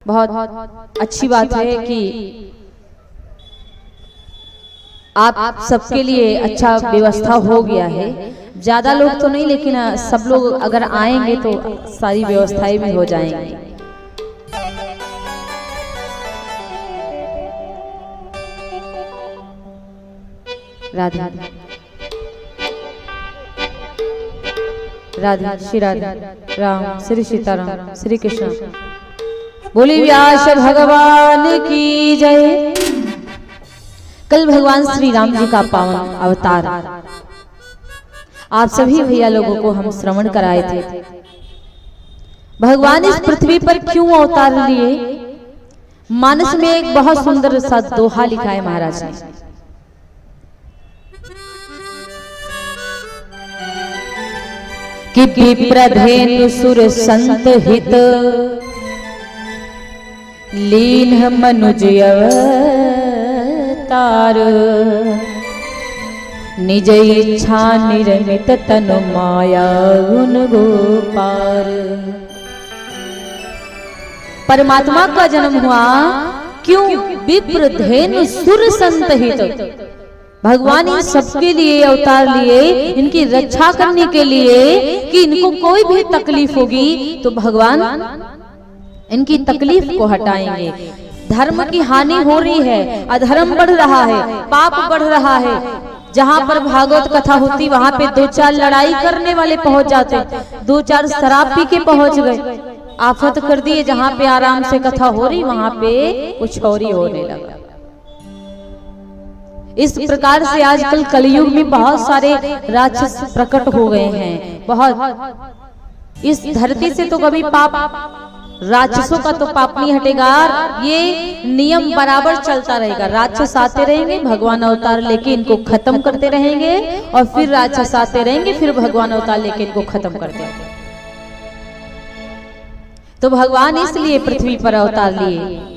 बहुत अच्छी बात है कि आप सबके लिए अच्छा व्यवस्था हो गया है। ज्यादा लोग तो नहीं, लेकिन सब लोग अगर आएंगे तो सारी व्यवस्थाएं भी हो जाएंगी। राधे राधे श्री राधे राम श्री सीताराम श्री कृष्ण। बोली व्यास भगवान की जय। कल भगवान श्री राम जी का पावन अवतार आप सभी भैया लोगों को हम श्रवण कराए थे। भगवान इस पृथ्वी पर क्यों अवतार लिए, मानस में एक बहुत सुंदर सा दोहा लिखा है महाराज ने। कि विप्रधेनु सुर संत हित लीन मनुज अवतार निज इच्छा निर्मित तनु माया गुण गोपार। परमात्मा का जन्म हुआ क्यों? विप्रधेनु सुर संत हित। भगवान इन सबके लिए अवतार लिए, इनकी रक्षा करने के लिए कि इनको कोई भी तकलीफ होगी तो भगवान इनकी तकलीफ को हटाएंगे। धर्म की हानि हो रही है, अधर्म बढ़ रहा है, पाप बढ़ रहा है। जहां पर भागवत कथा होती वहां पे दो चार लड़ाई करने वाले पहुंच जाते, दो चार शराब पी के पहुंच गए, आफत कर दिए। जहां पे आराम से कथा हो रही वहां पे कुछ और ही होने लगा। इस प्रकार से आजकल कलयुग में बहुत सारे राक्षस प्रकट हो गए हैं। बहुत इस धरती से तो कभी पाप, राक्षसों का तो पाप नहीं हटेगा। ये नियम बराबर चलता रहेगा। राक्षस आते रहेंगे, भगवान अवतार लेके इनको खत्म करते रहेंगे, और फिर राक्षस आते रहेंगे, फिर भगवान अवतार लेके इनको खत्म करते रहेंगे। तो भगवान इसलिए पृथ्वी पर अवतार लिए।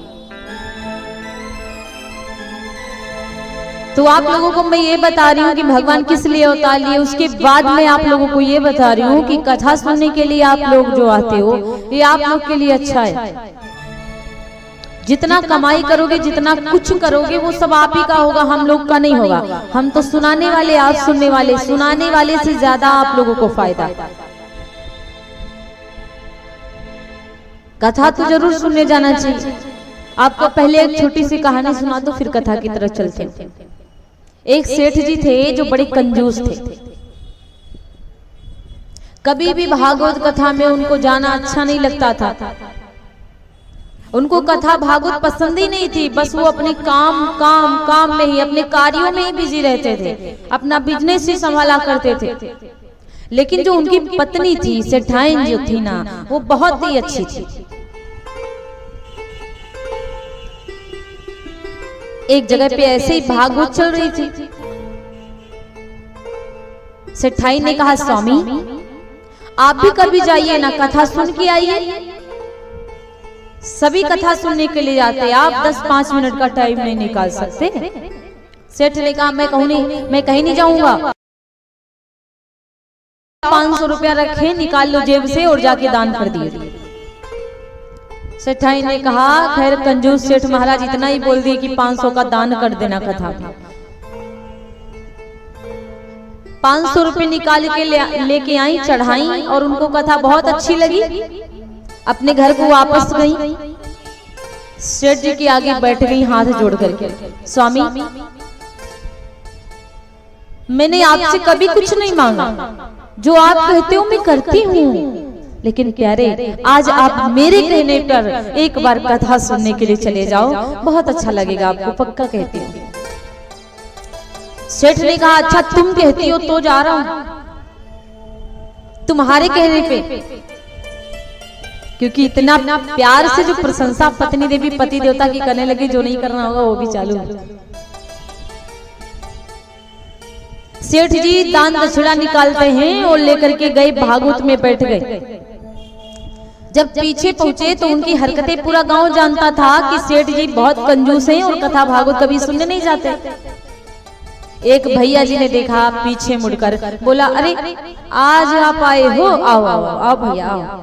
तो आप लोगों को मैं ये बता रही हूँ कि भगवान किस लिए अवतार लिए। उसके बाद मैं आप लोगों को ये बता रही हूँ कि कथा सुनने के लिए आप लोग जो आते हो, ये आप लोग के लिए अच्छा है। जितना कमाई करोगे, जितना कुछ करोगे, वो सब आप ही का होगा, हम लोग का नहीं होगा। हम तो सुनाने वाले, आप सुनने वाले। सुनाने वाले से ज्यादा आप लोगों को फायदा। कथा तो जरूर सुनने जाना चाहिए। आपको पहले एक छोटी सी कहानी सुना दो, फिर कथा की तरफ चलते हैं। एक सेठ जी थे जो बड़े कंजूस थे। कभी भी भागवत कथा में उनको जाना अच्छा नहीं लगता था। उनको कथा भागवत पसंद ही नहीं थी। बस वो अपने काम में ही, अपने कार्यों में ही बिजी रहते थे, अपना बिजनेस ही संभाला करते थे। लेकिन जो उनकी पत्नी थी, सेठाइन जो थी ना, वो बहुत ही अच्छी थी। एक जगह पे ऐसे ही भागवत चल रही थी। सेठाई ने कहा, स्वामी आप भी कभी जाइए ना, कथा सुन के आइए। सभी कथा सुनने के लिए जाते, आप 10-5 मिनट का टाइम नहीं निकाल सकते? सेठ ने कहा, मैं कहीं नहीं जाऊंगा। 500 रुपया रखे, निकाल लो जेब से और जाके दान कर दिए। सेठाई ने कहा, खैर कंजूस सेठ महाराज इतना ही बोल दिए कि 500 का दान कर देना कथा में। 500 रुपए निकाल के लेके आई, चढ़ाई, और उनको कथा बहुत अच्छी लगी। अपने घर को वापस गई। सेठ जी के आगे बैठ गई हाथ जोड़ करके, स्वामी मैंने आपसे कभी कुछ नहीं मांगा, जो आप कहते हो मैं करती हूँ। लेकिन प्यारे, आज आप मेरे कहने पर एक बार कथा सुनने के लिए चले जाओ, बहुत अच्छा लगेगा आपको, पक्का कहती हूँ। सेठ ने कहा, अच्छा तुम कहती हो तो जा रहा हूं, तुम्हारे कहने पे। क्योंकि इतना प्यार से जो प्रशंसा पत्नी देवी पति देवता की करने लगी, जो नहीं करना होगा वो भी चालू। सेठ जी दान दक्षिणा निकालते हैं और लेकर के गए, भागवत में बैठ गए। जब पीछे पहुंचे तो उनकी हरकतें पूरा गांव जानता था कि सेठ जी बहुत कंजूस हैं और कथा भागवत कभी सुनने नहीं जाते। एक भैया जी ने देखा, पीछे मुड़कर बोला, अरे आज आप आए हो, आओ आओ आओ भैया आओ।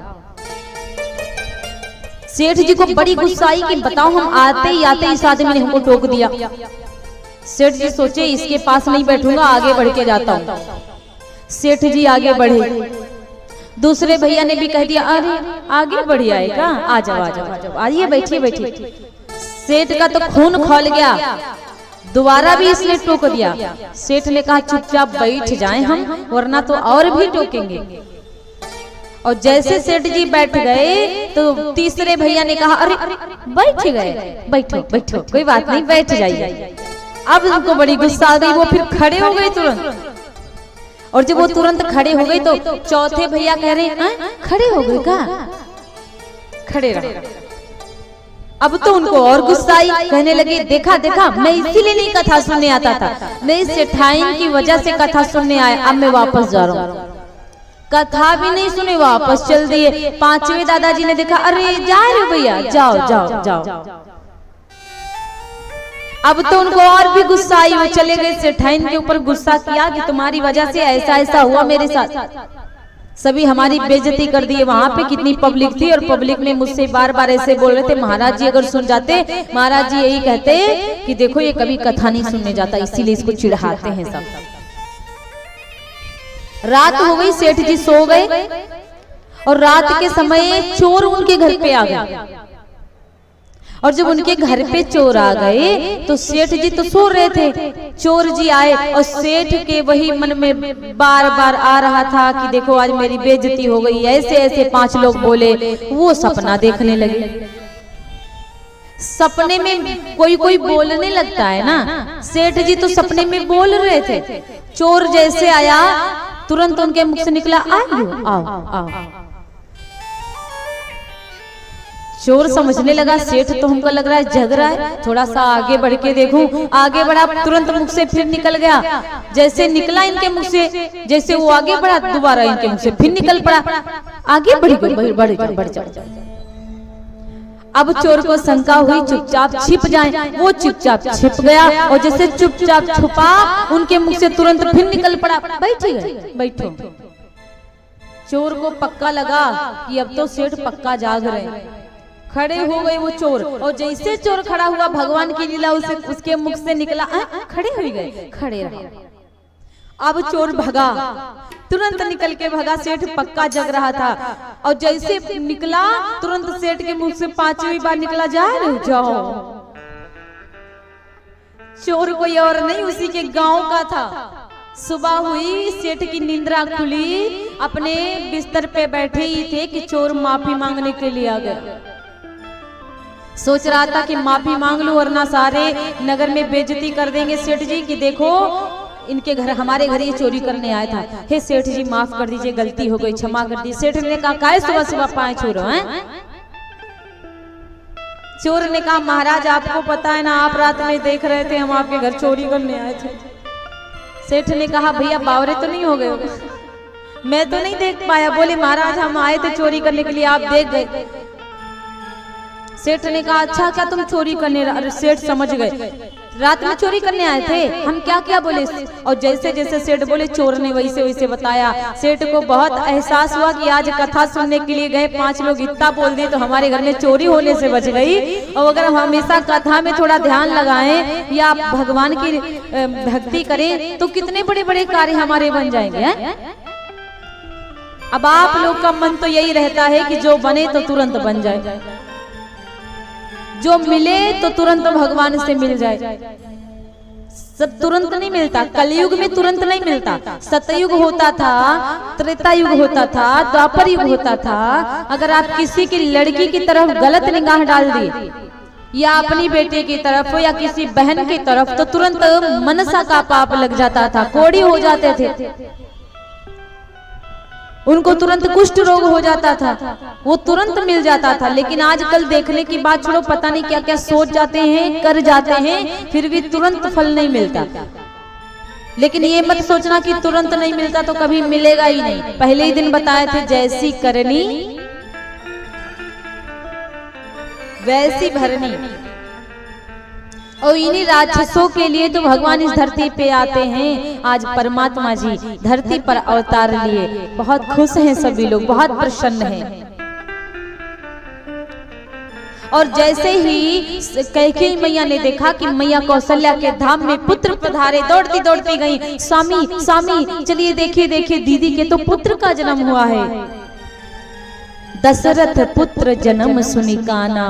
सेठ जी को बड़ी गुस्सा आई कि बताओ हम आते ही आते इस आदमी ने हमको टोक दिया। सेठ जी सोचे इसके पास नहीं बैठूंगा, आगे बढ़ के जाता हूँ। सेठ जी आगे बढ़े, दूसरे भैया ने भी कह दिया अरे आगे बढ़ आएगा, आ जाओ आ जाओ, आइए बैठिए बैठिए। सेठ का तो खून खौल गया, दोबारा भी इसने टोक दिया। सेठ ने कहा चुपचाप बैठ जाएं हम, वरना तो और भी टोकेंगे। और जैसे सेठ जी बैठ गए तो तीसरे भैया ने कहा अरे बैठ गए, बैठो बैठो कोई बात नहीं, बैठ जाइए। अब उनको बड़ी गुस्सा आ गई, वो फिर खड़े हो गए तुरंत। और जब वो तुरंत खड़े हो गए तो चौथे भैया कह रहे हैं खड़े हो गए का, खड़े रहे। अब तो उनको और गुस्सा आई, कहने लगे देखा देखा मैं इसीलिए नहीं कथा सुनने आता था, मैं इस सेठाइन की वजह से कथा सुनने आया, अब मैं वापस जा रहा हूँ। कथा भी नहीं सुने, वापस चल दिए। पांचवे दादाजी ने देखा अरे जा रहे हो भैया, जाओ जाओ जाओ। अब तो उनको और भी गुस्सा आई, वो चले गए सेठाइन के ऊपर गुस्सा किया कि तुम्हारी वजह से ऐसा ऐसा हुआ मेरे साथ, सभी हमारी बेइज्जती कर दी। वहां पे कितनी पब्लिक थी और पब्लिक में मुझसे बार बार ऐसे बोल रहे थे, महाराज जी अगर सुन जाते, महाराज जी यही कहते कि देखो ये कभी कथा नहीं सुनने जाता, इसीलिए इसको चिढ़ाते हैं सब। रात हो गई, सेठ जी सो गए और रात के समय चोर उनके घर पे आ गए। और जब उनके घर पे चोर आ गए तो सेठ जी तो सो रहे थे, चोर जी आए और सेठ के वही मन में बार बार आ रहा था कि देखो आज मेरी बेइज्जती हो गई, ऐसे ऐसे 5 लोग बोले। वो सपना देखने लगे, सपने में कोई कोई बोलने लगता है ना, सेठ जी तो सपने में बोल रहे थे। चोर जैसे आया तुरंत उनके मुख से निकला आओ आओ आओ। चोर समझने लगा सेठ तो हमको लग रहा है जग रहा है, थोड़ा सा आगे बढ़ के देखूं। आगे बढ़ा, तुरंत मुख से फिर निकल गया। जैसे निकला इनके मुख से, जैसे वो आगे बढ़ा दोबारा इनके मुख से फिर निकल पड़ा। आगे बढ़ जाओ। अब चोर को शंका हुई चुपचाप छिप जाए, वो चुपचाप छिप गया और जैसे चुपचाप छुपा उनके मुख से तुरंत फिर निकल पड़ा। बैठो। चोर को पक्का लगा कि अब तो सेठ पक्का जाग रहे हैं। खड़े हो गए वो चोर, और जैसे चोर खड़ा हुआ भगवान की लीला उसे उसके मुख से निकला खड़े हो गए, खड़े रहे। अब चोर भगा, तुरंत निकल के भगा, सेठ पक्का जग रहा था। और जैसे निकला तुरंत सेठ के मुख से 5वीं बार निकला जा रहे जाओ। चोर कोई और नहीं उसी के गांव का था। सुबह हुई, सेठ की निंद्रा खुली, अपने बिस्तर पे बैठे ही थे कि चोर माफी मांगने के लिए आ गया। सोच रहा था कि माफी मांग लूं वरना सारे नगर में बेइज्जती कर देंगे सेठ जी कि देखो इनके घर, हमारे घर ये चोरी करने आया था। हे सेठ जी माफ कर दीजिए, गलती हो गई, क्षमा कर दी। सेठ ने कहा काहे सुबह सुबह पाए छोड़ो हैं? चोर ने कहा महाराज आपको पता है ना, आप रात में देख रहे थे हम आपके घर चोरी करने आए थे। सेठ ने कहा भैया बावरे तो नहीं हो गए? मैं तो नहीं देख पाया। बोले महाराज हम आए थे चोरी करने के लिए, आप देख गए। सेठ ने कहा अच्छा क्या तुम चोरी करने? सेठ समझ गए रात में चोरी करने आए थे, हम क्या क्या बोले। और जैसे जैसे सेठ बोले चोर ने वैसे वैसे बताया। सेठ को बहुत एहसास हुआ कि आज कथा सुनने के लिए गए 5 लोग इतना बोल दिए तो हमारे घर में चोरी होने से बच गई। और अगर हम हमेशा कथा में थोड़ा ध्यान लगाएं या भगवान की भक्ति करें तो कितने बड़े बड़े कार्य हमारे बन जाएंगे। अब आप लोग का मन तो यही रहता है कि जो बने तो तुरंत बन जाए, जो मिले तो तुरंत भगवान से मिल जाए। सब तुरंत नहीं मिलता, कलयुग में तुरंत नहीं मिलता। सतयुग होता था, त्रेता युग होता था, द्वापर युग होता था। अगर आप किसी की लड़की की तरफ गलत निगाह डाल दिए या अपनी बेटी की तरफ या किसी बहन की तरफ तो तुरंत मनसा का पाप लग जाता था, कोढ़ी हो जाते थे, उनको तुरंत कुष्ठ रोग हो जाता था, वो तुरंत मिल जाता था। लेकिन आजकल देखने की बात छोड़ो, पता नहीं क्या क्या सोच जाते हैं, कर जाते हैं, फिर भी तुरंत फल नहीं मिलता। लेकिन ये मत सोचना कि तुरंत नहीं मिलता तो कभी मिलेगा ही नहीं। पहले ही दिन बताए थे जैसी करनी वैसी भरनी। और इन्हीं राक्षसों के लिए तो भगवान इस धरती पे आते हैं। आज परमात्मा जी धरती पर अवतार लिए, बहुत खुश हैं सभी लोग, बहुत प्रसन्न हैं। और जैसे ही कैकेयी मैया ने देखा कि मैया कौशल्या के धाम में पुत्र पधारे, दौड़ती दौड़ती गई, स्वामी स्वामी चलिए देखिए देखिए दीदी के तो पुत्र का जन्म हुआ है। दशरथ पुत्र जन्म सुनि काना।